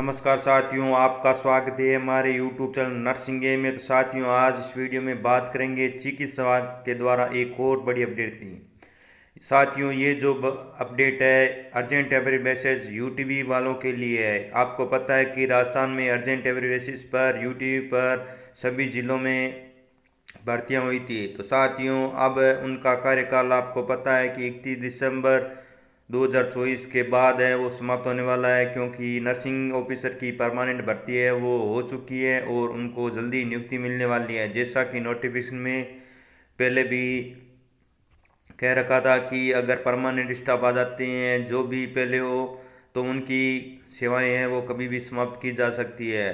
नमस्कार साथियों, आपका स्वागत है हमारे YouTube चैनल नर्सिंग गेम में। तो साथियों, आज इस वीडियो में बात करेंगे चिकित्सा के द्वारा एक और बड़ी अपडेट थी। साथियों, ये जो अपडेट है अर्जेंट एवरी बेसिस यूटीबी वालों के लिए है। आपको पता है कि राजस्थान में अर्जेंट एवरी बेसिस पर यूटीबी पर सभी जिलों में भर्तियां हुई थी। तो साथियों, अब उनका कार्यकाल आपको पता है कि 31 दिसंबर 2024 के बाद है वो समाप्त होने वाला है, क्योंकि नर्सिंग ऑफिसर की परमानेंट भर्ती है वो हो चुकी है और उनको जल्दी नियुक्ति मिलने वाली है। जैसा कि नोटिफिकेशन में पहले भी कह रखा था कि अगर परमानेंट स्टाफ आ जाते हैं जो भी पहले हो, तो उनकी सेवाएं हैं वो कभी भी समाप्त की जा सकती है।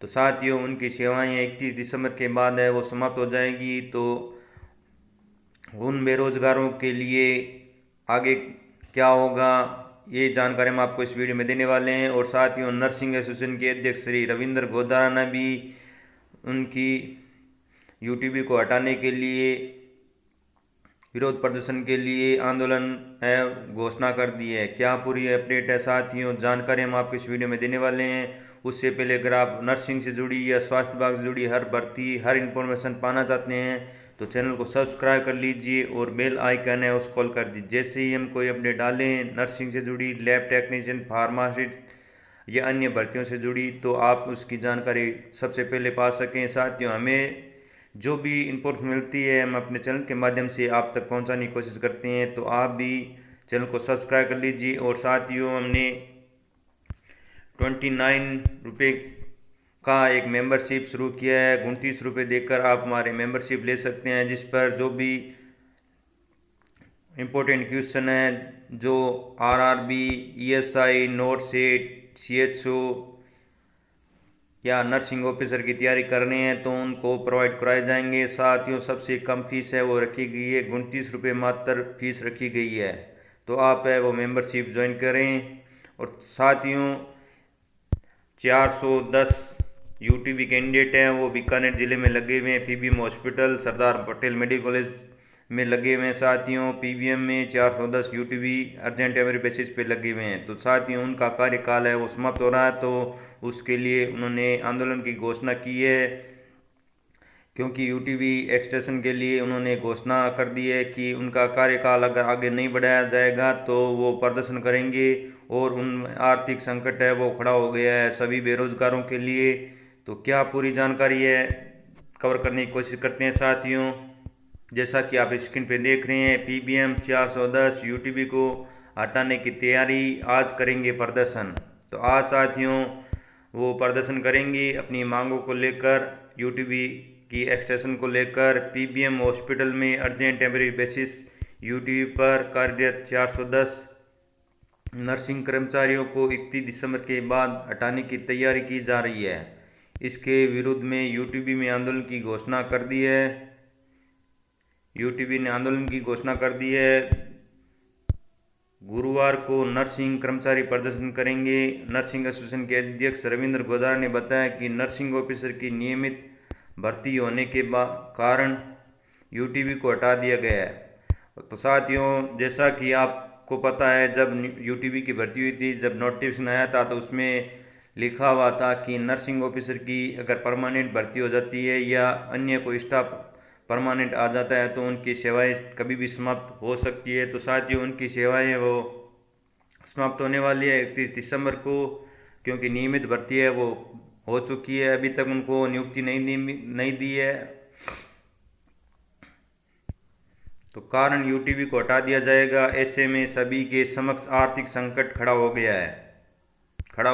तो साथियों, उनकी सेवाएं 31 दिसंबर के बाद है वो समाप्त हो जाएगी। तो उन बेरोजगारों के लिए आगे क्या होगा, ये जानकारी हम आपको इस वीडियो में देने वाले हैं। और साथियों, नर्सिंग एसोसिएशन के अध्यक्ष श्री रविंद्र गोदारा ने भी उनकी यूटीबी को हटाने के लिए विरोध प्रदर्शन के लिए आंदोलन है घोषणा कर दी है। क्या पूरी अपडेट है साथियों, जानकारी हम आपको इस वीडियो में देने वाले हैं। उससे पहले अगर आप नर्सिंग से जुड़ी या स्वास्थ्य विभाग से जुड़ी हर भर्ती हर इन्फॉर्मेशन पाना चाहते हैं तो चैनल को सब्सक्राइब कर लीजिए और बेल आइकन है उसको कॉल कर दीजिए। जैसे ही हम कोई अपडेट डालें नर्सिंग से जुड़ी, लैब टेक्नीशियन, फार्मासिस्ट या अन्य भर्तियों से जुड़ी, तो आप उसकी जानकारी सबसे पहले पा सकें। साथियों, हमें जो भी इनपुट मिलती है हम अपने चैनल के माध्यम से आप तक पहुंचाने की कोशिश करते हैं। तो आप भी चैनल को सब्सक्राइब कर लीजिए। और साथियों, हमने 29 रुपये का एक मेंबरशिप शुरू किया है। 29 रुपये देकर आप हमारे मेंबरशिप ले सकते हैं, जिस पर जो भी इम्पोर्टेंट क्वेश्चन है, जो RRB, ESI, not set, CHO या नर्सिंग ऑफिसर की तैयारी करनी है तो उनको प्रोवाइड कराए जाएंगे। साथियों, सबसे कम फीस है वो रखी गई है, 29 रुपये मात्र फीस रखी गई है। तो आप है वो मेंबरशिप ज्वाइन करें। और साथियों, 410 यूटीबी कैंडिडेट हैं वो बीकानेर ज़िले में लगे हुए हैं। PBM hospital, Sardar Patel medical college में लगे हुए हैं। साथियों, पीबीएम में 410 यूटीबी अर्जेंट एवरी बेसिस पे लगे हुए हैं। तो साथियों, उनका कार्यकाल है वो समाप्त हो रहा है, तो उसके लिए उन्होंने आंदोलन की घोषणा की है। क्योंकि यूटीबी एक्सटेंशन के लिए उन्होंने घोषणा कर दी है कि उनका कार्यकाल अगर आगे नहीं बढ़ाया जाएगा तो वो प्रदर्शन करेंगे। और उन आर्थिक संकट है वो खड़ा हो गया है सभी बेरोजगारों के लिए। तो क्या पूरी जानकारी है कवर करने की कोशिश करते हैं। साथियों, जैसा कि आप स्क्रीन पे देख रहे हैं, पीबीएम 410 यूटीबी को हटाने की तैयारी, आज करेंगे प्रदर्शन। तो आज साथियों वो प्रदर्शन करेंगे अपनी मांगों को लेकर, यूटीबी की एक्सटेंशन को लेकर। पीबीएम हॉस्पिटल में अर्जेंट एवरी बेसिस यूटीबी पर कार्यरत 410 नर्सिंग कर्मचारियों को 31 दिसंबर के बाद हटाने की तैयारी की जा रही है। इसके विरुद्ध में यूटीबी में आंदोलन की घोषणा कर दी है। यूटीबी ने आंदोलन की घोषणा कर दी है। गुरुवार को नर्सिंग कर्मचारी प्रदर्शन करेंगे। नर्सिंग एसोसिएशन के अध्यक्ष रविंद्र गोदारा ने बताया कि नर्सिंग ऑफिसर की नियमित भर्ती होने के कारण यूटीबी को हटा दिया गया है। तो साथियों, जैसा कि आपको पता है, जब यूटीबी की भर्ती हुई थी, जब नोटिफिकेशन आया था तो उसमें लिखा हुआ था कि नर्सिंग ऑफिसर की अगर परमानेंट भर्ती हो जाती है या अन्य कोई स्टाफ परमानेंट आ जाता है तो उनकी सेवाएं कभी भी समाप्त हो सकती है। तो साथियों, उनकी सेवाएं वो समाप्त होने वाली है 31 दिसंबर को, क्योंकि नियमित भर्ती है वो हो चुकी है। अभी तक उनको नियुक्ति नहीं दी है, तो कारण यूटीबी को हटा दिया जाएगा। ऐसे में सभी के समक्ष आर्थिक संकट खड़ा हो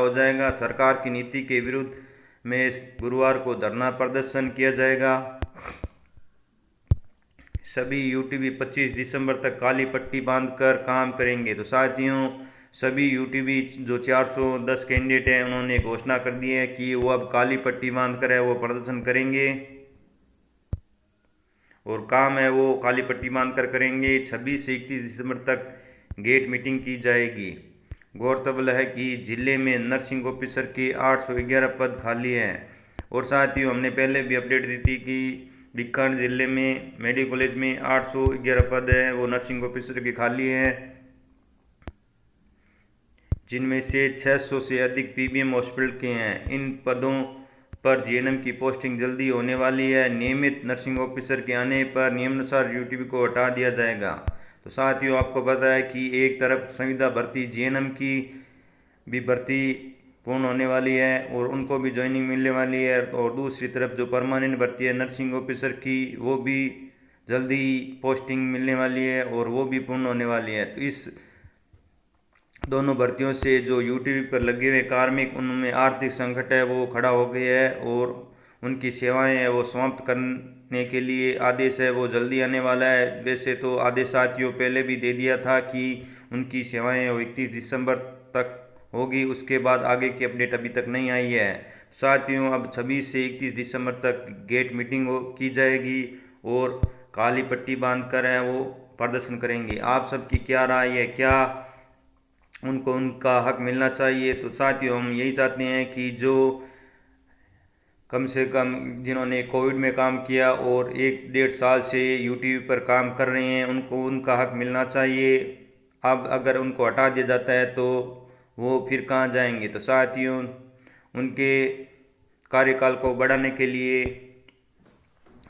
जाएगा। सरकार की नीति के विरुद्ध में गुरुवार को धरना प्रदर्शन किया जाएगा। सभी यूटीबी 25 दिसंबर तक काली पट्टी बांधकर काम करेंगे। तो साथियों, सभी यूटीबी जो 410 कैंडिडेट हैं उन्होंने घोषणा कर दी है कि वो अब काली पट्टी बांध कर है वो प्रदर्शन करेंगे। और काम है वो काली पट्टी बांध कर करेंगे। 26 से 31 दिसंबर तक गेट मीटिंग की जाएगी। गौरतलब है कि जिले में नर्सिंग ऑफिसर के 811 पद खाली हैं। और साथियों, हमने पहले भी अपडेट दी थी कि बीकानेर जिले में मेडिकल कॉलेज में 811 पद हैं वो नर्सिंग ऑफिसर के खाली हैं। जिनमें से 600 से अधिक पीबीएम हॉस्पिटल के हैं। इन पदों पर जीएनएम की पोस्टिंग जल्दी होने वाली है। नियमित नर्सिंग ऑफिसर के आने पर नियमानुसार यूटीबी को हटा दिया जाएगा। तो साथियों, आपको पता है कि एक तरफ संविदा भर्ती जीएनएम की भी भर्ती पूर्ण होने वाली है और उनको भी ज्वाइनिंग मिलने वाली है, और दूसरी तरफ जो परमानेंट भर्ती है नर्सिंग ऑफिसर की, वो भी जल्दी पोस्टिंग मिलने वाली है और वो भी पूर्ण होने वाली है। तो इस दोनों भर्तियों से जो यूटीबी पर लगे हुए कार्मिक, उनमें आर्थिक संकट है वो खड़ा हो गया है और उनकी सेवाएं है वो समाप्त करने के लिए आदेश है वो जल्दी आने वाला है। वैसे तो आदेश साथियों पहले भी दे दिया था कि उनकी सेवाएं 31 दिसंबर तक होगी, उसके बाद आगे की अपडेट अभी तक नहीं आई है। साथियों, अब 26 से 31 दिसंबर तक गेट मीटिंग की जाएगी और काली पट्टी बांधकर है वो प्रदर्शन करेंगे। आप सबकी क्या राय है, क्या उनको उनका हक मिलना चाहिए? तो साथियों, हम यही चाहते हैं कि जो कम से कम जिन्होंने कोविड में काम किया और 1-1.5 साल से यूटीबी पर काम कर रहे हैं, उनको उनका हक मिलना चाहिए। अब अगर उनको हटा दिया जाता है तो वो फिर कहाँ जाएंगे? तो साथियों, उनके कार्यकाल को बढ़ाने के लिए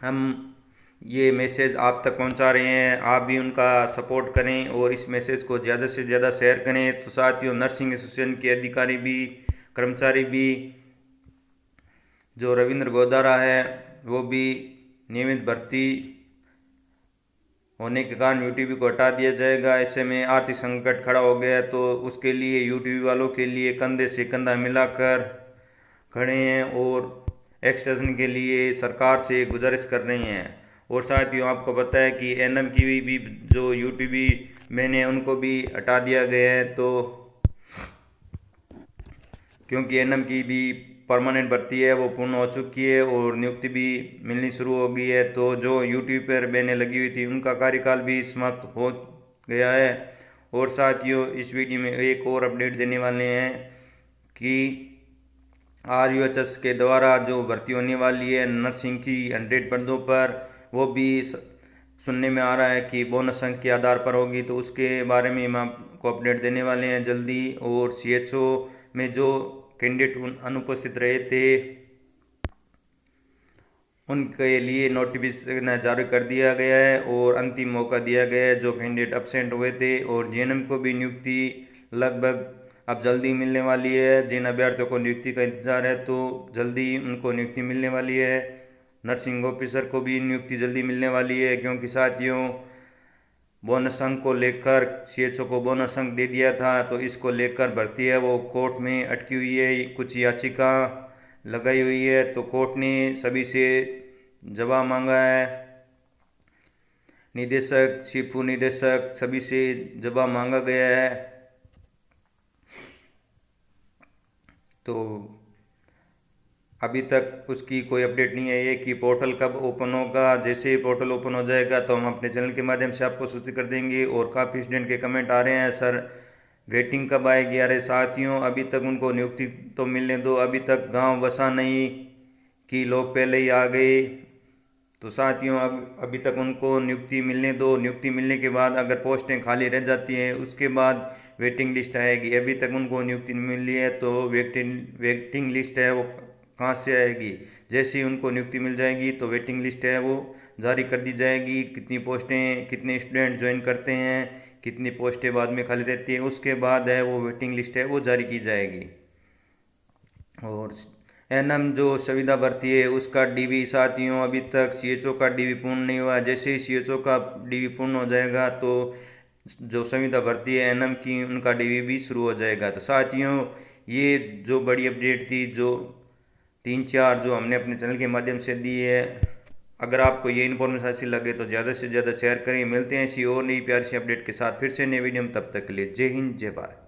हम ये मैसेज आप तक पहुंचा रहे हैं। आप भी उनका सपोर्ट करें और इस मैसेज को ज़्यादा से ज़्यादा शेयर करें। तो साथियों, नर्सिंग एसोसिएशन के अधिकारी भी, कर्मचारी भी, जो रविंद्र गोदारा है वो भी नियमित भर्ती होने के कारण यूटीबी को हटा दिया जाएगा। ऐसे में आर्थिक संकट खड़ा हो गया, तो उसके लिए यूटीबी वालों के लिए कंधे से कंधा मिलाकर खड़े हैं और एक्सटेंशन के लिए सरकार से गुजारिश कर रहे हैं। और साथियों, आपको पता है कि एनएम की भी जो यूटीबी मैंने उनको भी हटा दिया गया है, तो क्योंकि एनएम की भी परमानेंट भर्ती है वो पूर्ण हो चुकी है और नियुक्ति भी मिलनी शुरू हो गई है। तो जो यूट्यूब पर बैनें लगी हुई थी उनका कार्यकाल भी समाप्त हो गया है। और साथियों, इस वीडियो में एक और अपडेट देने वाले हैं कि RUHS के द्वारा जो भर्ती होने वाली है नर्सिंग की 100 पदों पर, वो भी सुनने में आ रहा है कि बोनस अंक के आधार पर होगी। तो उसके बारे में हम आपको अपडेट देने वाले हैं जल्दी। और CHO में जो कैंडिडेट अनुपस्थित रहे थे उनके लिए नोटिफिकेशन जारी कर दिया गया है और अंतिम मौका दिया गया है जो कैंडिडेट एब्सेंट हुए थे। और जीएनएम को भी नियुक्ति लगभग अब जल्दी मिलने वाली है। जिन अभ्यर्थियों को नियुक्ति का इंतजार है तो जल्दी उनको नियुक्ति मिलने वाली है। नर्सिंग ऑफिसर को भी नियुक्ति जल्दी मिलने वाली है, क्योंकि साथियों बोनस अंक को लेकर CHO को बोनस अंक दे दिया था, तो इसको लेकर भर्ती है वो कोर्ट में अटकी हुई है। कुछ याचिका लगाई हुई है, तो कोर्ट ने सभी से जवाब मांगा है। निदेशक, शिपू निदेशक, सभी से जवाब मांगा गया है। तो अभी तक उसकी कोई अपडेट नहीं आई है कि पोर्टल कब ओपन होगा। जैसे ही पोर्टल ओपन हो जाएगा तो हम अपने चैनल के माध्यम से आपको सूचित कर देंगे। और काफ़ी स्टूडेंट के कमेंट आ रहे हैं, सर वेटिंग कब आएगी? अरे साथियों, अभी तक उनको नियुक्ति तो मिलने दो। अभी तक गांव बसा नहीं कि लोग पहले ही आ गए। तो साथियों, अभी तक उनको नियुक्ति मिलने दो। नियुक्ति मिलने के बाद अगर पोस्टें खाली रह जाती हैं उसके बाद वेटिंग लिस्ट आएगी। अभी तक उनको नियुक्ति नहीं मिली है तो वेटिंग लिस्ट है वो कहाँ से आएगी? जैसे ही उनको नियुक्ति मिल जाएगी तो वेटिंग लिस्ट है वो जारी कर दी जाएगी। कितनी पोस्टें, कितने स्टूडेंट ज्वाइन करते हैं, कितनी पोस्टें बाद में खाली रहती हैं, उसके बाद है वो वेटिंग लिस्ट है वो जारी की जाएगी। और एनएम जो संविदा भर्ती है उसका डीवी साथियों अभी तक CHO का डीवी पूर्ण नहीं हुआ। जैसे ही CHO का डीवी पूर्ण हो जाएगा तो जो संविदा भर्ती है एनएम की उनका डीवी भी शुरू हो जाएगा। तो साथियों, ये जो बड़ी अपडेट थी, जो 3-4 जो हमने अपने चैनल के माध्यम से दी है, अगर आपको ये इन्फॉर्मेशन अच्छी लगे तो ज़्यादा से ज़्यादा शेयर करें। मिलते हैं ऐसी और नई प्यारी सी अपडेट के साथ फिर से नए वीडियो में, तब तक के लिए जय हिंद, जय भारत।